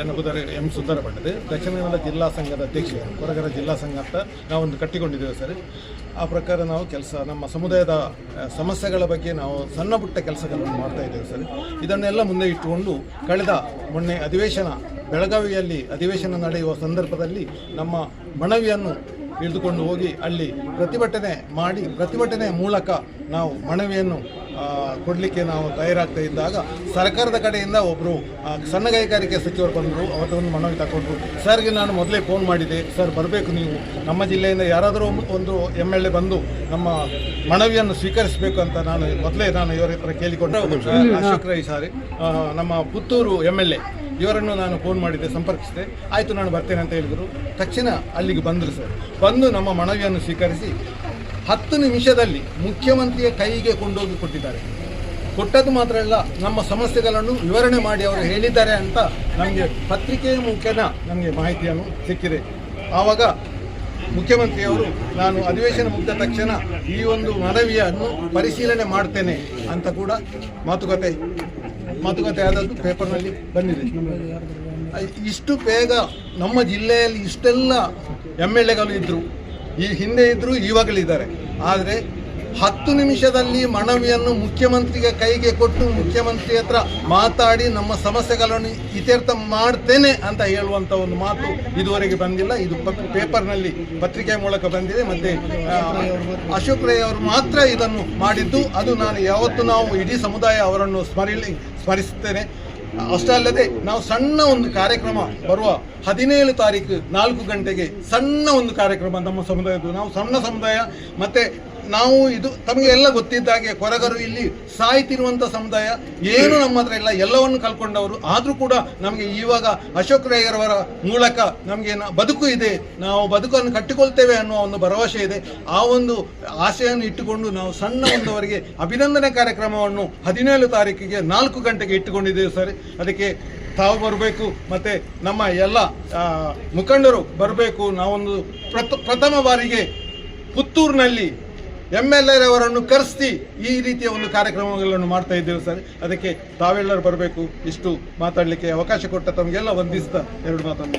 ಎನ್ನುವುದರೆ M ಸುಂದರ ಭಟ್ಟದೆ ದಕ್ಷಿಣ ಕನ್ನಡ ಜಿಲ್ಲಾ ಸಂಘದ ಅಧ್ಯಕ್ಷ ಕೊರಗರ ಜಿಲ್ಲಾ ಸಂಘ ಅಂತ ನಾವೊಂದು ಕಟ್ಟಿಕೊಂಡಿದ್ದೇವೆ ಸರ್. ಆ ಪ್ರಕಾರ ನಾವು ನಮ್ಮ ಸಮುದಾಯದ ಸಮಸ್ಯೆಗಳ ಬಗ್ಗೆ ನಾವು ಸಣ್ಣ ಪುಟ್ಟ ಕೆಲಸಗಳನ್ನು ಮಾಡ್ತಾ ಇದ್ದೇವೆ ಸರ್. ಇದನ್ನೆಲ್ಲ ಮುಂದೆ ಇಟ್ಟುಕೊಂಡು ಕಳೆದ ಮೊನ್ನೆ ಬೆಳಗಾವಿಯಲ್ಲಿ ಅಧಿವೇಶನ ನಡೆಯುವ ಸಂದರ್ಭದಲ್ಲಿ ನಮ್ಮ ಮನವಿಯನ್ನು ಹಿಡಿದುಕೊಂಡು ಹೋಗಿ ಅಲ್ಲಿ ಪ್ರತಿಭಟನೆಯ ಮೂಲಕ ನಾವು ಮನವಿಯನ್ನು ಕೊಡಲಿಕ್ಕೆ ನಾವು ತಯಾರಾಗ್ತಾ ಇದ್ದಾಗ ಸರ್ಕಾರದ ಕಡೆಯಿಂದ ಒಬ್ಬರು ಸಣ್ಣ ಕೈಗಾರಿಕೆ ಸಚಿವರು ಬಂದರು. ಅವರೊಂದು ಮನವಿ ತಗೊಂಡ್ರು. ಸರ್ಗೆ ನಾನು ಮೊದಲೇ ಫೋನ್ ಮಾಡಿದೆ, ಸರ್ ಬರಬೇಕು, ನೀವು ನಮ್ಮ ಜಿಲ್ಲೆಯಿಂದ ಯಾರಾದರೂ ಒಂದು MLA ಬಂದು ನಮ್ಮ ಮನವಿಯನ್ನು ಸ್ವೀಕರಿಸಬೇಕು ಅಂತ ನಾನು ಇವರ ಹತ್ರ ಕೇಳಿಕೊಂಡೆ. ಅಶೋಕ್ ರೈ ಸಾರಿ ನಮ್ಮ ಪುತ್ತೂರು MLA ಇವರನ್ನು ನಾನು ಫೋನ್ ಮಾಡಿದ್ದೆ, ಸಂಪರ್ಕಿಸಿದೆ. ಆಯಿತು ನಾನು ಬರ್ತೇನೆ ಅಂತ ಹೇಳಿದರು. ತಕ್ಷಣ ಅಲ್ಲಿಗೆ ಬಂದರು ಸರ್. ಬಂದು ನಮ್ಮ ಮನವಿಯನ್ನು ಸ್ವೀಕರಿಸಿ 10 ನಿಮಿಷದಲ್ಲಿ ಮುಖ್ಯಮಂತ್ರಿಯ ಕೈಗೆ ಕೊಂಡೋಗಿ ಕೊಟ್ಟಿದ್ದಾರೆ. ಕೊಟ್ಟದ್ದು ಮಾತ್ರ ಅಲ್ಲ, ನಮ್ಮ ಸಮಸ್ಯೆಗಳನ್ನು ವಿವರಣೆ ಮಾಡಿ ಅವರು ಹೇಳಿದ್ದಾರೆ ಅಂತ ನಮಗೆ ಪತ್ರಿಕೆಯ ಮುಖೇನ ನಮಗೆ ಮಾಹಿತಿಯನ್ನು ಸಿಕ್ಕಿದೆ. ಆವಾಗ ಮುಖ್ಯಮಂತ್ರಿಯವರು ನಾನು ಅಧಿವೇಶನ ಮುಗಿದ ತಕ್ಷಣ ಈ ಒಂದು ಮನವಿಯನ್ನು ಪರಿಶೀಲನೆ ಮಾಡ್ತೇನೆ ಅಂತ ಕೂಡ ಮಾತುಕತೆ ಆದದ್ದು ಪೇಪರ್ನಲ್ಲಿ ಬಂದಿದೆ. ಇಷ್ಟು ಬೇಗ ನಮ್ಮ ಜಿಲ್ಲೆಯಲ್ಲಿ ಇಷ್ಟೆಲ್ಲ MLAಗಳು ಇದ್ದರು, ಈ ಹಿಂದೆ ಇದ್ದರು, ಇವಾಗಲಿದ್ದಾರೆ. ಆದರೆ 10 ನಿಮಿಷದಲ್ಲಿ ಮನವಿಯನ್ನು ಮುಖ್ಯಮಂತ್ರಿಗೆ ಕೈಗೆ ಕೊಟ್ಟು ಮುಖ್ಯಮಂತ್ರಿ ಹತ್ರ ಮಾತಾಡಿ ನಮ್ಮ ಸಮಸ್ಯೆಗಳನ್ನು ಇತ್ಯರ್ಥ ಮಾಡ್ತೇನೆ ಅಂತ ಹೇಳುವಂಥ ಒಂದು ಮಾತು ಇದುವರೆಗೆ ಬಂದಿಲ್ಲ. ಇದು ಪೇಪರ್ನಲ್ಲಿ ಪತ್ರಿಕೆ ಮೂಲಕ ಬಂದಿದೆ. ಮತ್ತು ಅಶೋಕ್ ರೈ ಅವರು ಮಾತ್ರ ಇದನ್ನು ಮಾಡಿದ್ದು. ಅದು ನಾವು ಇಡೀ ಸಮುದಾಯ ಅವರನ್ನು ಸ್ಮರಿಸುತ್ತೇನೆ. ಅಷ್ಟೇ ಅಲ್ಲದೆ ನಾವು ಸಣ್ಣ ಒಂದು ಕಾರ್ಯಕ್ರಮ ಬರುವ 17 ತಾರೀಕು 4 ಗಂಟೆಗೆ ಸಣ್ಣ ಒಂದು ಕಾರ್ಯಕ್ರಮ ನಮ್ಮ ಸಮುದಾಯದ್ದು. ನಾವು ಸಣ್ಣ ಸಮುದಾಯ, ಮತ್ತು ನಾವು ಇದು ತಮಗೆ ಎಲ್ಲ ಗೊತ್ತಿದ್ದಾಗೆ ಕೊರಗರು ಇಲ್ಲಿ ಸಾಯ್ತಿರುವಂಥ ಸಮುದಾಯ, ಏನು ನಮ್ಮ ಹತ್ರ ಇಲ್ಲ, ಎಲ್ಲವನ್ನು ಕಲ್ಕೊಂಡವರು. ಆದರೂ ಕೂಡ ನಮಗೆ ಇವಾಗ ಅಶೋಕ್ ರೈಯವರ ಮೂಲಕ ನಮಗೆ ಬದುಕು ಇದೆ, ನಾವು ಬದುಕನ್ನು ಕಟ್ಟಿಕೊಳ್ತೇವೆ ಅನ್ನುವ ಒಂದು ಭರವಸೆ ಇದೆ. ಆ ಒಂದು ಆಶೆಯನ್ನು ಇಟ್ಟುಕೊಂಡು ನಾವು ಸಣ್ಣ ಒಂದವರಿಗೆ ಅಭಿನಂದನೆ ಕಾರ್ಯಕ್ರಮವನ್ನು 17 ತಾರೀಕಿಗೆ 4 ಗಂಟೆಗೆ ಇಟ್ಟುಕೊಂಡಿದ್ದೇವೆ ಸರ್. ಅದಕ್ಕೆ ತಾವು ಬರಬೇಕು, ಮತ್ತು ನಮ್ಮ ಎಲ್ಲ ಮುಖಂಡರು ಬರಬೇಕು. ನಾವೊಂದು ಪ್ರಥಮ ಬಾರಿಗೆ ಪುತ್ತೂರಿನಲ್ಲಿ MLA ಅವರನ್ನು ಕರೆಸಿ ಈ ರೀತಿಯ ಒಂದು ಕಾರ್ಯಕ್ರಮಗಳನ್ನು ಮಾಡ್ತಾ ಇದ್ದೇವೆ ಸರ್. ಅದಕ್ಕೆ ತಾವೆಲ್ಲರೂ ಬರಬೇಕು. ಇಷ್ಟು ಮಾತಾಡಲಿಕ್ಕೆ ಅವಕಾಶ ಕೊಟ್ಟ ತಮಗೆಲ್ಲ ವಂದಿಸ್ತಾ 2 ಮಾತನ್ನು